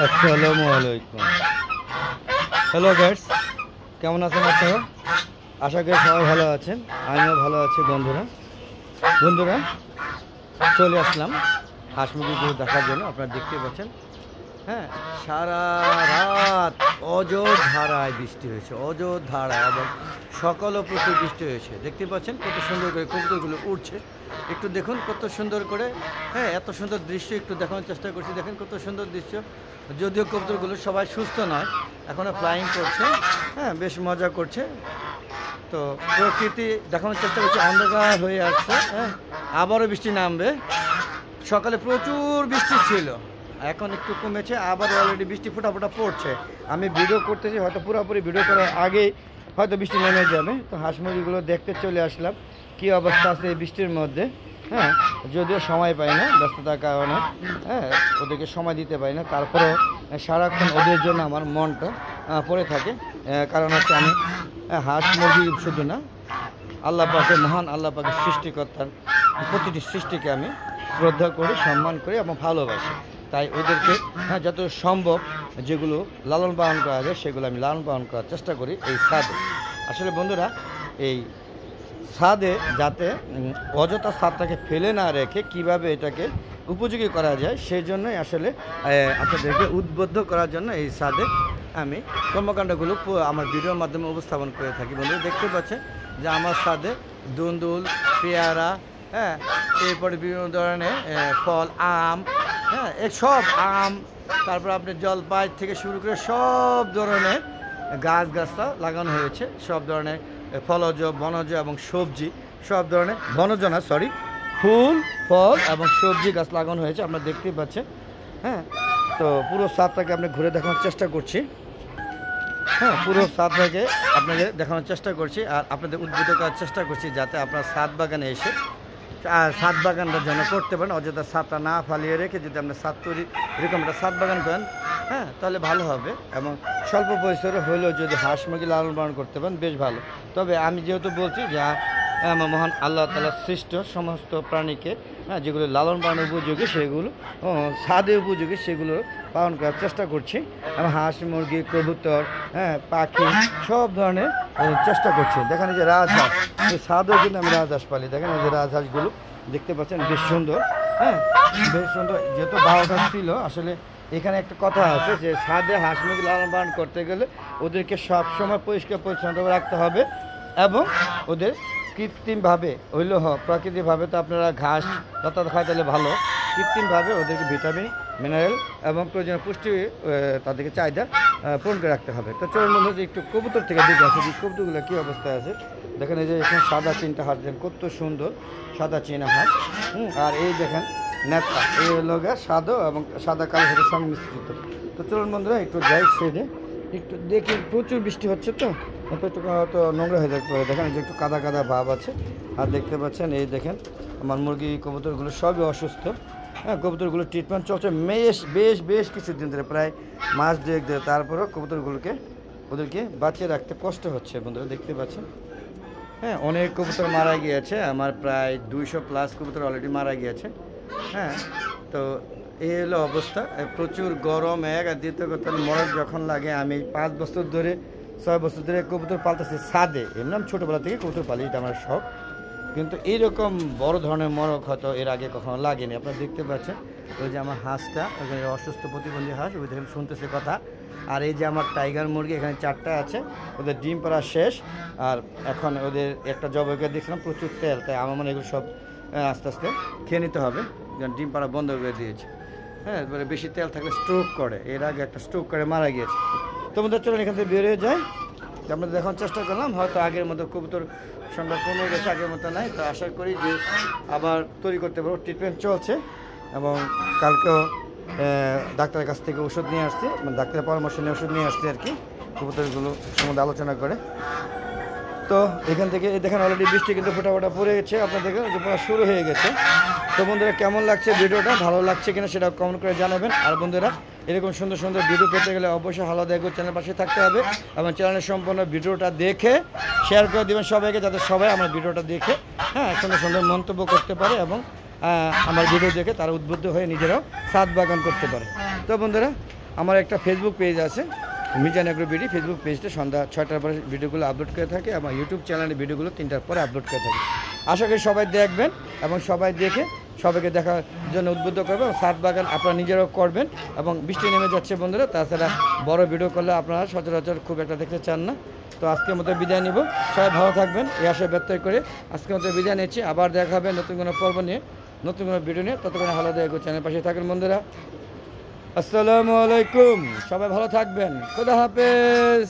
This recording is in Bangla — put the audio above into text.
আসসালামু আলাইকুম। হ্যালো গাইস, কেমন আছেন আপনারা? আশা করি সবাই ভালো আছেন, আমিও ভালো আছি। বন্ধুরা চলে আসলাম হাঁস মুরগিগুলো দেখার জন্য। আপনারা দেখতে পাচ্ছেন, হ্যাঁ, সারা রাত অজোরধারায় বৃষ্টি হয়েছে, অজোরধারায়, এবং সকালও প্রচুর বৃষ্টি হয়েছে। দেখতে পাচ্ছেন কত সুন্দর করে কবুতরগুলো উঠছে। একটু দেখুন কত সুন্দর করে, হ্যাঁ, এত সুন্দর দৃশ্য একটু দেখানোর চেষ্টা করছি। দেখেন কত সুন্দর দৃশ্য। যদিও কবুতরগুলো সবাই সুস্থ নয়, এখনও ফ্লাইং করছে, হ্যাঁ, বেশ মজা করছে। তো প্রকৃতি দেখানোর চেষ্টা করছে। অন্ধকার হয়ে আসছে, হ্যাঁ, আবারও বৃষ্টি নামবে। সকালে প্রচুর বৃষ্টি ছিল, এখন একটু কমেছে, আবার অলরেডি বৃষ্টি ফোঁটা পড়ছে। আমি ভিডিও করতেছি, হয়তো পুরোপুরি ভিডিও করার আগেই হয়তো বৃষ্টি নেমে যাবে। তো হাঁস মুরগিগুলো দেখতে চলে আসলাম কী অবস্থা আছে এই বৃষ্টির মধ্যে। হ্যাঁ, যদিও সময় পাই না, ব্যস্ততার কারণে, হ্যাঁ, ওদেরকে সময় দিতে পারি না। তারপরেও সারাক্ষণ ওদের জন্য আমার মনটা পড়ে থাকে। কারণ হচ্ছে আমি হাঁস মুরগি শুধু না, আল্লাহ পাকের, মহান আল্লাহ পাকের সৃষ্টিকর্তার প্রতিটি সৃষ্টিকে আমি শ্রদ্ধা করি, সম্মান করি এবং ভালোবাসি। তাই ওদেরকে, হ্যাঁ, যত সম্ভব যেগুলো লালন পালন করা যায় সেগুলো আমি লালন পালন করার চেষ্টা করি এই ছাদে। আসলে বন্ধুরা, এই ছাদে যাতে অযথা ছাদটাকে ফেলে না রেখে কিভাবে এটাকে উপযোগী করা যায়, সেই জন্যই আসলে আপনাদেরকে উদ্বুদ্ধ করার জন্য এই ছাদে আমি কর্মকাণ্ডগুলো আমার ভিডিওর মাধ্যমে উপস্থাপন করে থাকি। বন্ধুরা দেখতে পাচ্ছেন যে আমার ছাদে দুন্দুল, পেয়ারা, হ্যাঁ, এরপরে বিভিন্ন ধরনের ফল, আম, হ্যাঁ, সব আম, তারপর আপনি জলপাই থেকে শুরু করে সব ধরনের গাছগাছটা লাগানো হয়েছে। সব ধরনের ফলজ, বনজ এবং সবজি, সব ধরনের বনজ না, সরি, ফুল, ফল এবং সবজি গাছ লাগানো হয়েছে। আপনারা দেখতেই পাচ্ছেন, হ্যাঁ। তো পুরো ছাদটাকে আপনি ঘুরে দেখানোর চেষ্টা করছি, হ্যাঁ, পুরো ছাদটাকে আপনাদের দেখানোর চেষ্টা করছি আর আপনাদের উদ্বুদ্ধ করার চেষ্টা করছি যাতে আপনার ছাদ বাগানে এসে ছাদ বাগানটা যেন করতে পারেন। অযথা ছাদটা না ফালিয়ে রেখে যদি আপনার ছাদ তৈরি এরকম একটা ছাদ বাগান করেন, হ্যাঁ, তাহলে ভালো হবে। এবং স্বল্প পরিসরে হলেও যদি হাঁস মুরগি লালন পালন করতে পারেন বেশ ভালো। তবে আমি যেহেতু বলছি যে আমার মহান আল্লাহ তাআলা সৃষ্ট সমস্ত প্রাণীকে, হ্যাঁ, যেগুলো লালন পালন উপযোগী সেগুলো, ছাদে উপযোগী সেগুলো পালন করার চেষ্টা করছি। এবং হাঁস মুরগি, কবুতর, হ্যাঁ, পাখি সব ধরনের চেষ্টা করছি। দেখেন এই যে রাজহাঁস, এই ছাদেও কিন্তু আমি রাজহাঁস পালি। দেখেন এই যে রাজহাঁসগুলো দেখতে পাচ্ছেন, বেশ সুন্দর, হ্যাঁ, বেশ সুন্দর। যেহেতু 12টা ছিল, আসলে এখানে একটা কথা আছে যে ছাদে হাঁস মুরগি লালন পালন করতে গেলে ওদেরকে সবসময় পরিষ্কার পরিচ্ছন্ন রাখতে হবে এবং ওদের কৃত্রিমভাবে হইলেও হোক, প্রাকৃতিকভাবে তো আপনারা ঘাস লতা খাওয়া তাহলে ভালো, কৃত্রিমভাবে ওদেরকে ভিটামিন, মিনারেল এবং প্রয়োজনীয় পুষ্টি তাদেরকে চাহিদা পূরণ করে রাখতে হবে। তো চলুন বন্ধু, একটু কবুতর থেকে দেখে আসি যে কবুতরগুলো কী অবস্থায় আছে। দেখেন এই যে এখানে সাদা চিনটা হাঁস, দেখেন কত সুন্দর সাদা চীনা হাঁস। আর এই দেখেন নেতা, এই লোক সাদা এবং সাদা কালো সাথে সংমিশ্রিত। তো চলুন বন্ধুরা একটু যাই সেদে, একটু দেখি। প্রচুর বৃষ্টি হচ্ছে তো একটু হয়তো নোংরা হয়ে যেতে পারে। দেখেন যে একটু কাদা কাদা ভাব আছে। আর দেখতে পাচ্ছেন এই দেখেন আমার মুরগি কবুতরগুলো সবই অসুস্থ। হ্যাঁ, কবুতরগুলো ট্রিটমেন্ট চলছে বেশ কিছুদিন ধরে, প্রায় মাস 2 ধরে। তারপরেও কবুতরগুলোকে ওদেরকে বাঁচিয়ে রাখতে কষ্ট হচ্ছে বন্ধুরা, দেখতে পাচ্ছেন। হ্যাঁ, অনেক কবুতর মারা গিয়েছে, আমার প্রায় 200+ কবুতর অলরেডি মারা গিয়েছে। হ্যাঁ, তো এই হলো অবস্থা। প্রচুর গরম এক, আর দ্বিতীয় কথা মরক যখন লাগে। আমি 5 বছর ধরে 6 বছর ধরে কবুতর পালতেছি ছাদে। এমনি আমি ছোটোবেলা থেকে কবুতর পালি, এটা আমার শখ। কিন্তু এইরকম বড় ধরনের মরক হয়তো এর আগে কখনো লাগেনি। আপনারা দেখতে পাচ্ছেন ওই যে আমার হাঁসটা, অসুস্থ প্রতিবন্ধী হাঁস, ওই দেখেন শুনতেছে কথা। আর এই যে আমার টাইগার মুরগি, এখানে 4টা আছে, ওদের ডিম পাড়া শেষ। আর এখন ওদের একটা জবাইকে দেখছিলাম প্রচুর তেল, তাই আমার মনে এগুলো সব আস্তে আস্তে খেয়ে নিতে হবে, যেন ডিম পাড়া বন্ধ করে দিয়েছে। হ্যাঁ, এবারে বেশি তেল থাকলে স্ট্রোক করে, এর আগে একটা স্ট্রোক করে মারা গিয়েছে। তোমাদের চলুন এখান থেকে বেরিয়ে যায়, আপনাদের দেখানোর চেষ্টা করলাম। হয়তো আগের মতো কবুতর সংখ্যা কমে গেছে, আগের মতো নাই। তো আশা করি যে আবার তৈরি করতে পারবো। ট্রিটমেন্ট চলছে এবং কালকেও ডাক্তারের কাছ থেকে ওষুধ নিয়ে আসছি, মানে ডাক্তারের পরামর্শ নিয়ে ওষুধ নিয়ে আসছি আর কি, কবুতরগুলো সম্বন্ধে আলোচনা করে। তো এখান থেকে দেখেন অলরেডি বৃষ্টি কিন্তু ফোঁটা পড়ে গেছে, আপনাদের যে পড়া শুরু হয়ে গেছে। তো বন্ধুরা কেমন লাগছে ভিডিওটা, ভালো লাগছে কিনা সেটা কমেন্ট করে জানাবেন। আর বন্ধুরা এরকম সুন্দর সুন্দর ভিডিও পেতে গেলে অবশ্যই হালাদা এগো চ্যানেল পাশে থাকতে হবে এবং চ্যানেলের সম্পূর্ণ ভিডিওটা দেখে শেয়ার করে দেবেন সবাইকে, যাতে সবাই আমার ভিডিওটা দেখে, হ্যাঁ, সুন্দর সুন্দর মন্তব্য করতে পারে এবং আমার ভিডিও দেখে তারা উদ্বুদ্ধ হয়ে নিজেরাও ছাদ বাগান করতে পারে। তো বন্ধুরা আমার একটা ফেসবুক পেজ আছে, মিজান এগ্রো বিডি। ফেসবুক পেজটা সন্ধ্যা 6টার পরে ভিডিওগুলো আপলোড করে থাকে, এবং ইউটিউব চ্যানেলে ভিডিওগুলো 3টার পরে আপলোড করে থাকে। আশা করি সবাই দেখবেন এবং সবাই দেখে সবাইকে দেখার জন্য উদ্বুদ্ধ করবে, এবং ছাদ বাগান আপনারা নিজেরাও করবেন। এবং বৃষ্টি নেমে যাচ্ছে বন্ধুরা, তাছাড়া বড় ভিডিও করলে আপনারা সচরাচর খুব একটা দেখতে চান না। তো আজকের মতো বিদায় নিব, সবাই ভালো থাকবেন এই আশায় ব্যক্ত করে আজকের মতো বিদায় নিচ্ছি। আবার দেখা হবে নতুন কোনো পর্ব নিয়ে, নতুন কোনো ভিডিও নিয়ে। ততক্ষণে ভালো দেখো, চ্যানেল পাশে থাকেন বন্ধুরা। আসসালামু আলাইকুম, সবাই ভালো থাকবেন, খোদা হাফেজ।